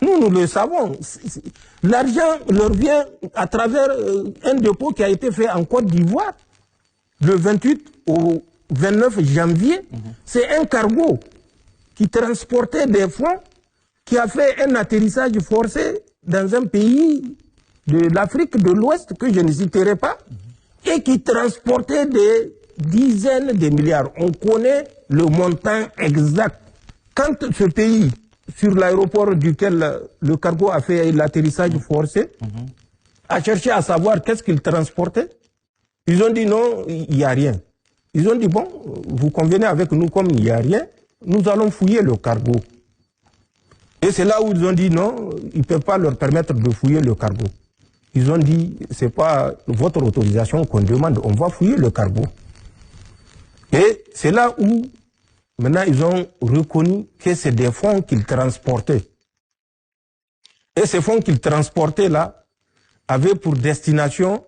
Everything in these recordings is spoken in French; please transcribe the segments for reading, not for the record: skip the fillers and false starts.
Nous le savons. L'argent leur vient à travers un dépôt qui a été fait en Côte d'Ivoire le 28 au 29 janvier. C'est un cargo qui transportait des fonds, qui a fait un atterrissage forcé dans un pays de l'Afrique de l'Ouest que je ne citerai pas, et qui transportait des dizaines de milliards. On connaît le montant exact. Quand ce pays, sur l'aéroport duquel le cargo a fait l'atterrissage forcé, a cherché à savoir qu'est-ce qu'il transportait, ils ont dit non, il n'y a rien. Ils ont dit bon, vous convenez avec nous comme il n'y a rien, nous allons fouiller le cargo. Et c'est là où ils ont dit non, ils ne peuvent pas leur permettre de fouiller le cargo. Ils ont dit, c'est pas votre autorisation qu'on demande, on va fouiller le cargo. Et c'est là où, maintenant, ils ont reconnu que c'est des fonds qu'ils transportaient. Et ces fonds qu'ils transportaient là, avaient pour destination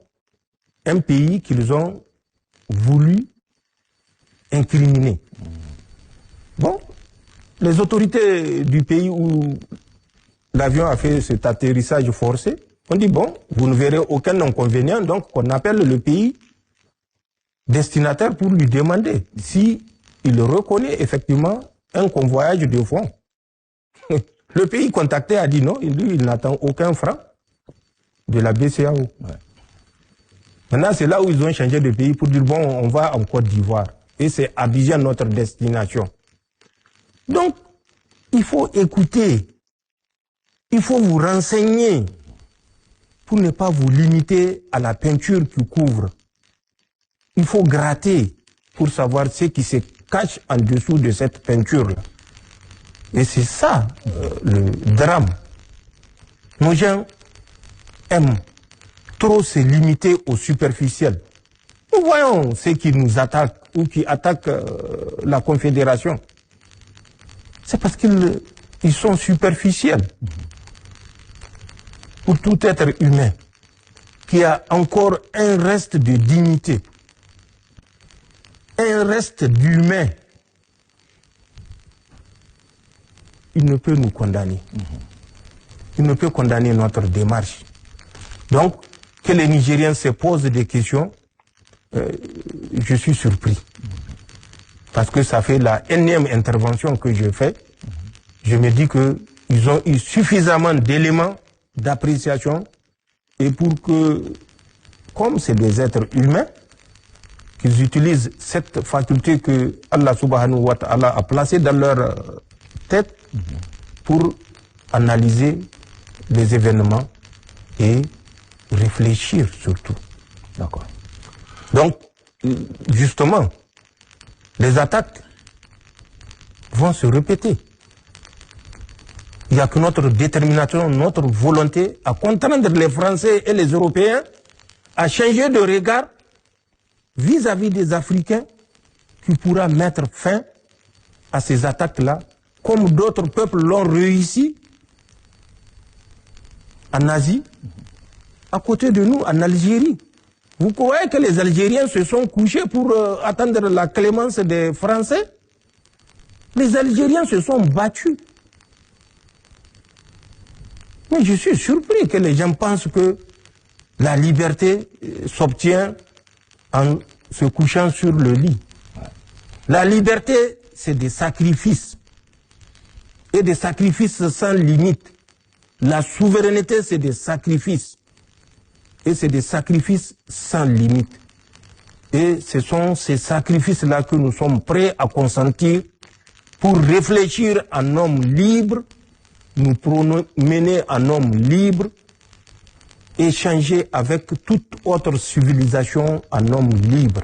un pays qu'ils ont voulu incriminer. Bon, les autorités du pays où l'avion a fait cet atterrissage forcé, on dit bon, vous ne verrez aucun inconvénient, donc on appelle le pays destinataire pour lui demander si il reconnaît effectivement un convoyage de fonds. Le pays contacté a dit non, lui il n'attend aucun franc de la BCEAO. Ouais. Maintenant c'est là où ils ont changé de pays pour dire bon, on va en Côte d'Ivoire. Et c'est Abidjan notre destination. Donc, il faut écouter, il faut vous renseigner pour ne pas vous limiter à la peinture qui couvre. Il faut gratter pour savoir ce qui se cache en dessous de cette peinture-là. Et c'est ça le drame. Nos gens aiment trop se limiter au superficiel. Nous voyons ceux qui nous attaquent ou qui attaquent la Confédération. C'est parce qu'ils sont superficiels. Pour tout être humain qui a encore un reste de dignité, un reste d'humain, il ne peut nous condamner. Il ne peut condamner notre démarche. Donc, que les Nigériens se posent des questions, je suis surpris. Parce que ça fait la énième intervention que je fais. Je me dis qu'ils ont eu suffisamment d'éléments d'appréciation et pour que, comme c'est des êtres humains, qu'ils utilisent cette faculté que Allah subhanahu wa ta'ala a placée dans leur tête pour analyser les événements et réfléchir surtout. D'accord. Donc, justement, les attaques vont se répéter. Il n'y a que notre détermination, notre volonté à contraindre les Français et les Européens à changer de regard vis-à-vis des Africains qui pourra mettre fin à ces attaques-là, comme d'autres peuples l'ont réussi en Asie, à côté de nous, en Algérie. Vous croyez que les Algériens se sont couchés pour attendre la clémence des Français? Les Algériens se sont battus. Mais je suis surpris que les gens pensent que la liberté s'obtient en se couchant sur le lit. La liberté, c'est des sacrifices. Et des sacrifices sans limite. La souveraineté, c'est des sacrifices. Et c'est des sacrifices sans limite. Et ce sont ces sacrifices-là que nous sommes prêts à consentir pour réfléchir en homme libre, nous mener en homme libre, échanger avec toute autre civilisation en homme libre.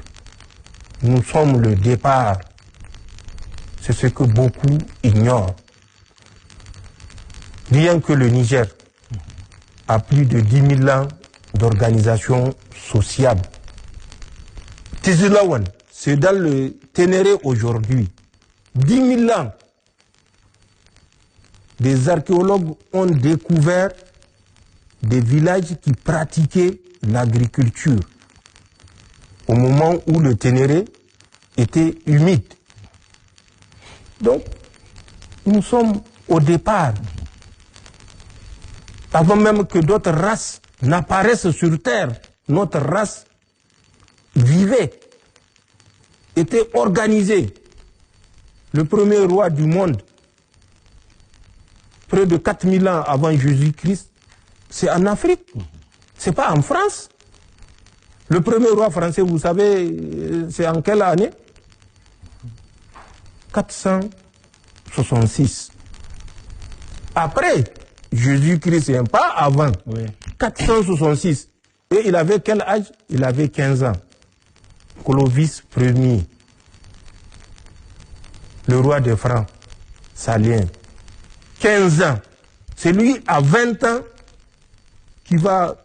Nous sommes le départ. C'est ce que beaucoup ignorent. Rien que le Niger a plus de 10 000 ans d'organisation sociale. Tizilawan, c'est dans le Ténéré aujourd'hui. 10 000 ans. Des archéologues ont découvert des villages qui pratiquaient l'agriculture au moment où le Ténéré était humide. Donc, nous sommes au départ. Avant même que d'autres races n'apparaissent sur terre, notre race vivait, était organisée. Le premier roi du monde, près de 4000 ans avant Jésus-Christ, c'est en Afrique, c'est pas en France. Le premier roi français, vous savez, c'est en quelle année? 466. Après Jésus-Christ, pas avant. Oui. 466. Et il avait quel âge? Il avait 15 ans. Clovis Ier, le roi des Francs, Salien. 15 ans. C'est lui à 20 ans qui va